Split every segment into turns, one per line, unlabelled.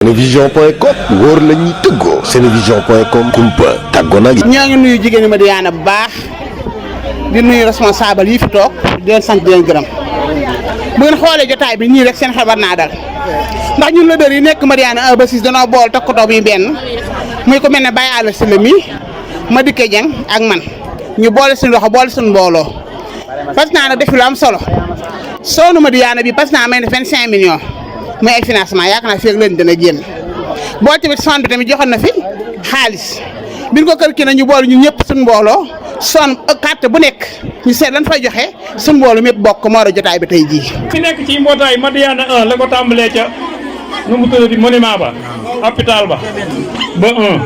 Senevision.com wóor la ñuy tëggoo Senevision.com kumpa tàggoo nag.
ñoo ngi nuyu jigéen ñi Madiyana bu baax di nuyu responsable yi fi toog di leen sant di leen gërëm bu ngeen xoolee jotaay bi nii rek seen xel war naa dal ndax ñun leader yi nekk Madiyana 1 ba 6 danoo bool tokkatoo bi benn muy ko mel ne Baye Alla Sylla mi Madické Dieng ak man ñu boole suñu loxo boole suñu mbooloo parce que naa nag def lu am solo soonu Madiyana bi parce que naa may na 25 millions. muy ay financement yaakaar naa fi ak leen dina génn boo tamit son bi tamit joxoon na fi xaalis bi ñu ko kër kii na ñu boole ñun ñëpp suñu mbooloo son carte bu nekk ñu seet lan fay joxe suñu mbooloo mépp bokk moo war a jotaay ba tey jii.
fi nekk ci mbootaay Madiyana 1 la ko tàmbalee ca nu mu tuddati monument ba hôpital ba 1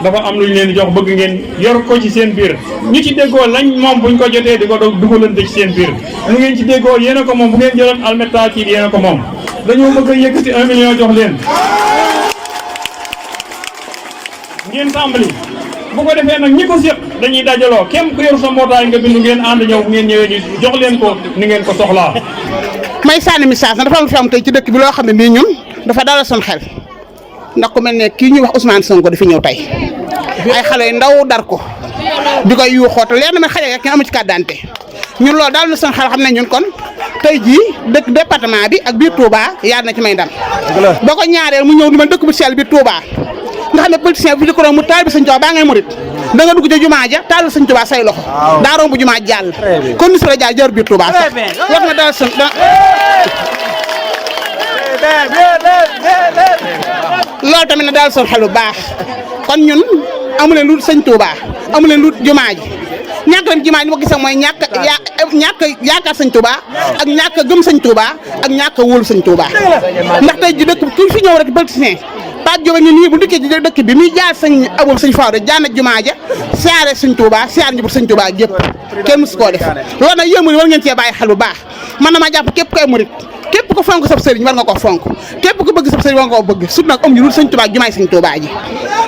dafa am lu ñu leen di jox bëgg ngeen yor ko ci seen biir ñu ci déggoo lañ moom buñ ko jotee di ko dugalante ci seen biir lu ngeen ci déggoo yéen a ko moom bu ngeen jëloon almeta kii yéen a ko moom dañoo bëgg a yëkkati 1 million jox leen ngeen tàmbali bu ko defee nag ñi ko séq dañuy dajaloo kéem ku yor sa mbootaay nga bindu ngeen ànd ñëw bu ngeen ñëwee ñu jox leen ko ni ngeen ko soxlaa.
may sànni message na dafa am fi am tey ci dëkk bi loo xam ne nii ñun dafa dalal son xel ndax ku mel ne kii ñuy wax Ousmane Sonko dafa ñëw tey ay xale yu ndaw dar ko di koy yuuxoo te leer na ma xale rek ñu amu ci carte d'identité ñun loolu daal na son xel xam ne ñun kon tey jii dëkk département bi ak biir Touba yaa na ci may ndam boo ko ñaareel mu ñëw di ma dëkk bu sell biir Touba nga xam ne politicien bi di ko doon mu taal bi sëñ Touba baa ngay murit da nga dugg ca jumaa ja taal sëñ Touba say loxo daa romb jumaa jàll kon ni sura jàll jër biir Touba sax wax nga daal sën loolu tamit na daal son xel bu baax kon ñun amu leen lu sëñ Touba amu leen lu jumaa ji ñàkk dem jumaa ji ma gisee mooy ñàkk yaakaar sëñ Touba ak ñàkk gëm sëñ Touba ak ñàkk wóolu sëñ Touba ndax tey ji dëkk ku fi ñëw rek politicien Pape Diop ngi nii bu dikkee ci dëkk bi muy jaar sëñ Abou sëñ Fawde jaar na jumaa ja siyaare sëñ Touba siyaare njëbut sëñ Touba gépp kenn musu koo def loolu nag yéen murid war ngeen cee bàyyi xel bu baax man na ma jàpp képp koy murid képp ko fonk sab sëriñ war nga ko fonk képp ko bëgg sab sëriñ war nga ko bëgg surtout nag am ñu dul sëñ Touba jumaay sëñ Touba ji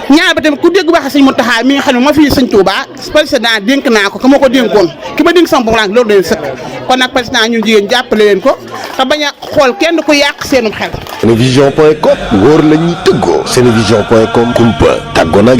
ñaar ba tamit ku dégg waxe sëñ Mountakha mi nga xam ne moo fi sëñ Touba président dénk naa ko ka ma ko dénkoon ki ma dénk sama bopp loolu leen sëkk kon nag président ñun jigéen jàppale leen ko te bañ a xool kenn ku yàq seenum xel.
Senevision.com wóor la ñuy tëggoo Senevision.com kumpa tàggoo nag.